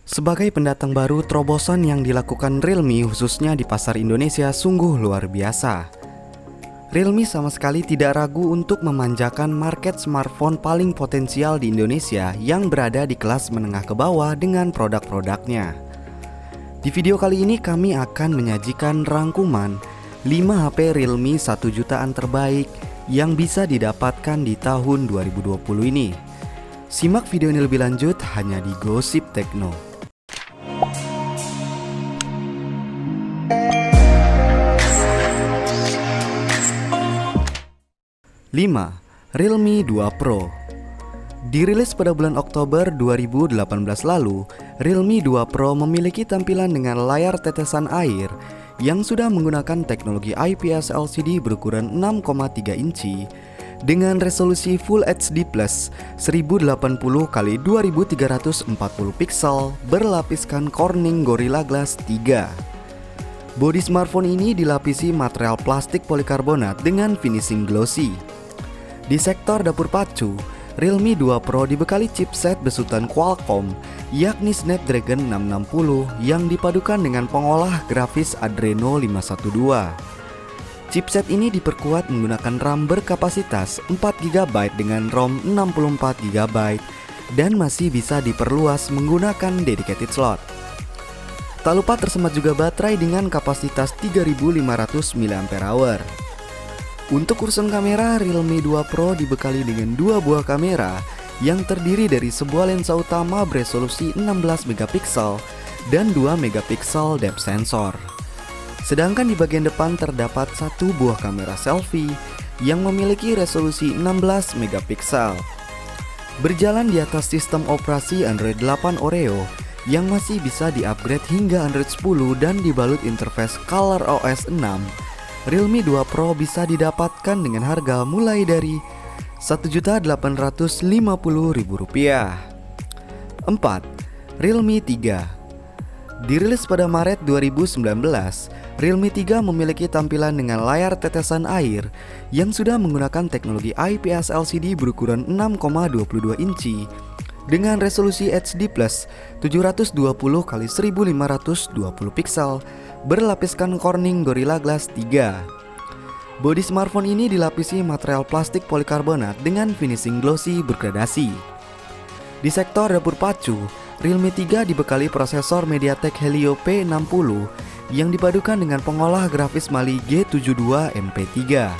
Sebagai pendatang baru, terobosan yang dilakukan Realme khususnya di pasar Indonesia sungguh luar biasa. Realme sama sekali tidak ragu untuk memanjakan market smartphone paling potensial di Indonesia yang berada di kelas menengah ke bawah dengan produk-produknya. Di video kali ini kami akan menyajikan rangkuman 5 HP Realme 1 jutaan terbaik yang bisa didapatkan di tahun 2020 ini. Simak video ini lebih lanjut hanya di Gosip Tekno. 5. Realme 2 Pro. Dirilis pada bulan Oktober 2018 lalu, Realme 2 Pro memiliki tampilan dengan layar tetesan air yang sudah menggunakan teknologi IPS LCD berukuran 6,3 inci dengan resolusi Full HD Plus 1080 x 2340 pixel berlapiskan Corning Gorilla Glass 3. Bodi smartphone ini dilapisi material plastik polikarbonat dengan finishing glossy. Di sektor dapur pacu, Realme 2 Pro dibekali chipset besutan Qualcomm yakni Snapdragon 660 yang dipadukan dengan pengolah grafis Adreno 512. Chipset ini diperkuat menggunakan RAM berkapasitas 4GB dengan ROM 64GB dan masih bisa diperluas menggunakan dedicated slot. Tak lupa tersemat juga baterai dengan kapasitas 3500 mAh. Untuk urusan kamera, Realme 2 Pro dibekali dengan 2 buah kamera yang terdiri dari sebuah lensa utama beresolusi 16MP dan 2MP depth sensor. Sedangkan di bagian depan terdapat 1 buah kamera selfie yang memiliki resolusi 16MP. Berjalan di atas sistem operasi Android 8 Oreo yang masih bisa di-upgrade hingga Android 10 dan dibalut interface ColorOS 6, Realme 2 Pro bisa didapatkan dengan harga mulai dari Rp1.850.000. 4. Realme 3. Dirilis pada Maret 2019, Realme 3 memiliki tampilan dengan layar tetesan air yang sudah menggunakan teknologi IPS LCD berukuran 6,22 inci dengan resolusi HD Plus 720 x 1520 pixel berlapiskan Corning Gorilla Glass 3. Bodi smartphone ini dilapisi material plastik polikarbonat dengan finishing glossy bergradasi. Di sektor dapur pacu, Realme 3 dibekali prosesor MediaTek Helio P60 yang dipadukan dengan pengolah grafis Mali G72 MP3.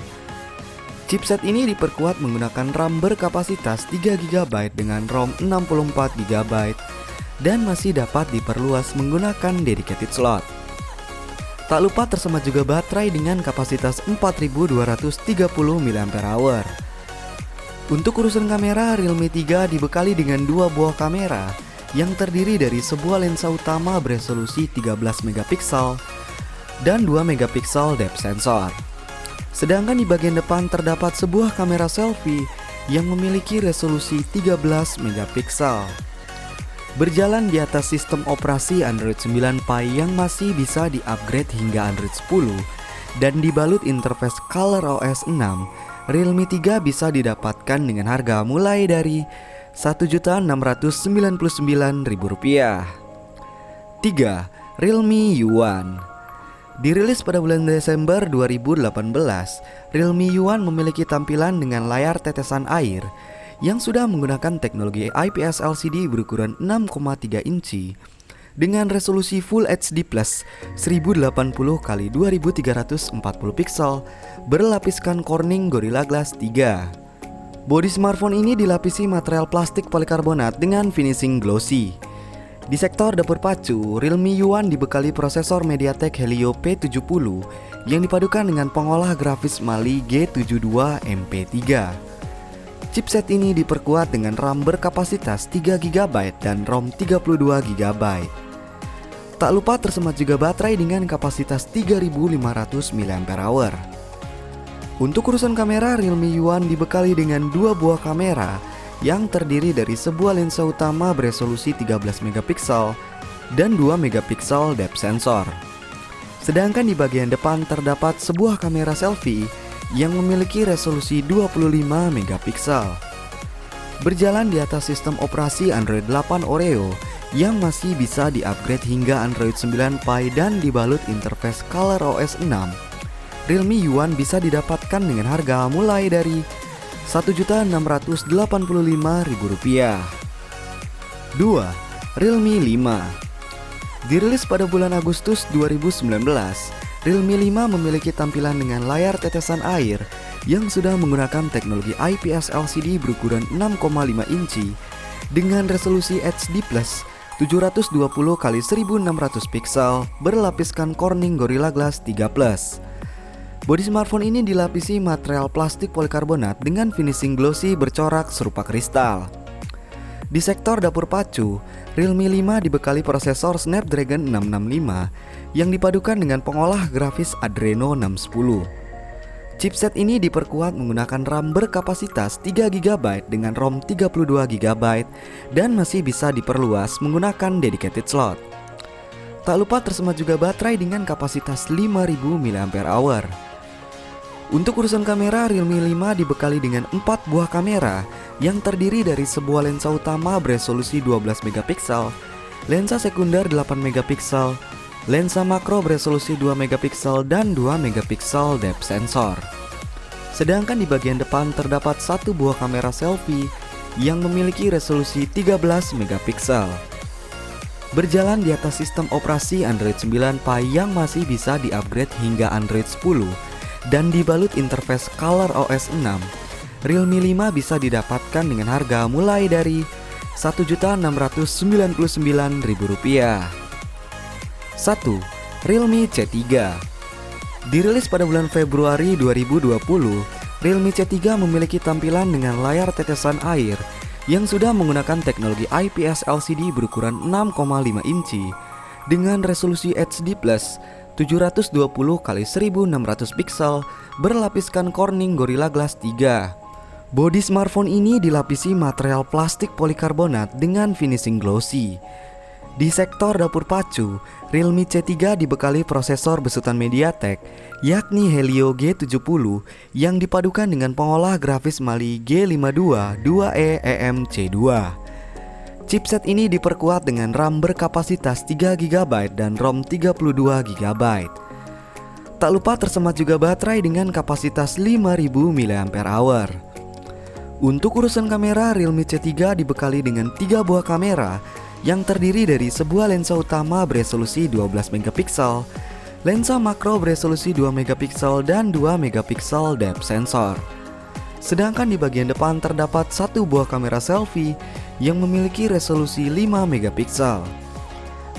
Chipset ini diperkuat menggunakan RAM berkapasitas 3GB dengan ROM 64GB dan masih dapat diperluas menggunakan dedicated slot. Tak lupa tersemat juga baterai dengan kapasitas 4230 mAh. Untuk urusan kamera, Realme 3 dibekali dengan 2 buah kamera yang terdiri dari sebuah lensa utama beresolusi 13MP dan 2MP depth sensor. Sedangkan di bagian depan terdapat sebuah kamera selfie yang memiliki resolusi 13MP. Berjalan di atas sistem operasi Android 9 Pie yang masih bisa di-upgrade hingga Android 10 dan dibalut interface ColorOS 6, Realme 3 bisa didapatkan dengan harga mulai dari Rp1.699.000. 3. Realme U1. Dirilis pada bulan Desember 2018, Realme U1 memiliki tampilan dengan layar tetesan air yang sudah menggunakan teknologi IPS LCD berukuran 6,3 inci dengan resolusi Full HD Plus 1080 x 2340 pixel berlapiskan Corning Gorilla Glass 3. Bodi smartphone ini dilapisi material plastik polikarbonat dengan finishing glossy. Di sektor dapur pacu, Realme U1 dibekali prosesor MediaTek Helio P70 yang dipadukan dengan pengolah grafis Mali G72 MP3. Chipset ini diperkuat dengan RAM berkapasitas 3GB dan ROM 32GB. Tak lupa tersemat juga baterai dengan kapasitas 3500 mAh. Untuk urusan kamera, Realme U1 dibekali dengan 2 buah kamera yang terdiri dari sebuah lensa utama beresolusi 13MP dan 2MP depth sensor. Sedangkan di bagian depan terdapat sebuah kamera selfie yang memiliki resolusi 25MP. Berjalan di atas sistem operasi Android 8 Oreo yang masih bisa di-upgrade hingga Android 9 Pie dan dibalut interface ColorOS 6. Realme Yuan bisa didapatkan dengan harga mulai dari Rp1.685.000. 2. Realme 5. Dirilis pada bulan Agustus 2019, Realme 5 memiliki tampilan dengan layar tetesan air yang sudah menggunakan teknologi IPS LCD berukuran 6,5 inci dengan resolusi HD+, 720x1600 pixel berlapiskan Corning Gorilla Glass 3+. Bodi smartphone ini dilapisi material plastik polikarbonat dengan finishing glossy bercorak serupa kristal. Di sektor dapur pacu, Realme 5 dibekali prosesor Snapdragon 665 yang dipadukan dengan pengolah grafis Adreno 610. Chipset ini diperkuat menggunakan RAM berkapasitas 3GB dengan ROM 32GB dan masih bisa diperluas menggunakan dedicated slot. Tak lupa tersemat juga baterai dengan kapasitas 5000 mAh. Untuk urusan kamera, Realme 5 dibekali dengan 4 buah kamera yang terdiri dari sebuah lensa utama beresolusi 12MP, lensa sekunder 8MP, lensa makro beresolusi 2MP dan 2MP depth sensor. Sedangkan di bagian depan terdapat satu buah kamera selfie yang memiliki resolusi 13MP. Berjalan di atas sistem operasi Android 9 Pie yang masih bisa di-upgrade hingga Android 10 dan dibalut interface ColorOS 6, Realme 5 bisa didapatkan dengan harga mulai dari Rp1.699.000. 1. Realme C3. Dirilis pada bulan Februari 2020, Realme C3 memiliki tampilan dengan layar tetesan air yang sudah menggunakan teknologi IPS LCD berukuran 6,5 inci dengan resolusi HD+, 720x1600 pixel berlapiskan Corning Gorilla Glass 3. Bodi smartphone ini dilapisi material plastik polikarbonat dengan finishing glossy. Di sektor dapur pacu, Realme C3 dibekali prosesor besutan MediaTek yakni Helio G70 yang dipadukan dengan pengolah grafis Mali G52 2E EMC2. Chipset ini diperkuat dengan RAM berkapasitas 3GB dan ROM 32GB. Tak lupa tersemat juga baterai dengan kapasitas 5000 mAh. Untuk urusan kamera, Realme C3 dibekali dengan 3 buah kamera yang terdiri dari sebuah lensa utama beresolusi 12MP, lensa makro beresolusi 2MP dan 2MP depth sensor. Sedangkan di bagian depan terdapat satu buah kamera selfie yang memiliki resolusi 5MP.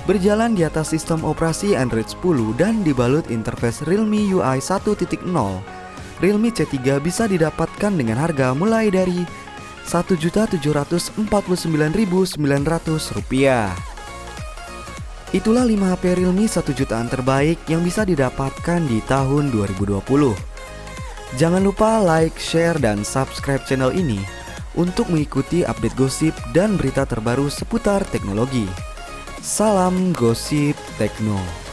Berjalan di atas sistem operasi Android 10 dan dibalut interface Realme UI 1.0, Realme C3 bisa didapatkan dengan harga mulai dari Rp1.749.900. Itulah 5 HP Realme 1 jutaan terbaik yang bisa didapatkan di tahun 2020. Jangan lupa like, share, dan subscribe channel ini untuk mengikuti update gosip dan berita terbaru seputar teknologi. Salam Gosip Tekno.